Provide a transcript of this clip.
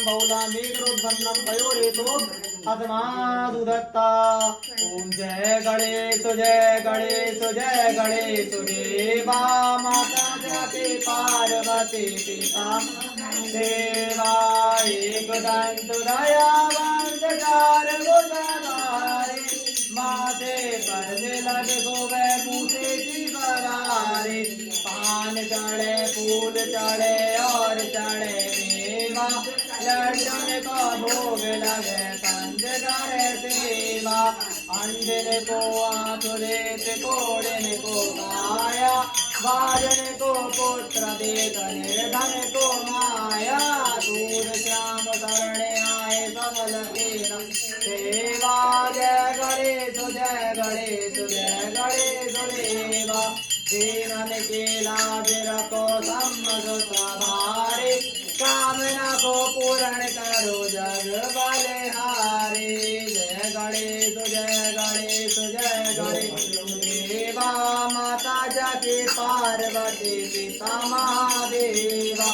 बहुलामीकृद्भन्नं पयोरेतो अस्मादुदत्ता। ॐ जय गणेश देवा माता जाके पार्वती पिता देवा एकदंत दयावंत चार भुजधारी माथे पर तिलक शोभे मूसे की बरारी पान चढ़े फूल चढ़े और चढ़े मेवा लड्डन को भोग लगे कंज करे सेवा अंजन को आतुरेत कोड़न को काया बाजन को पुत्र देत निर्धन को माया दूर श्याम शरण आए सबल तेरा सेवा जय गणेश देवा दीनन के लाज रखो सम्मत कामना को पूर्ण करो जग बलिहारी। जय गणेश देवा माता जाके पार्वती पिता महादेवा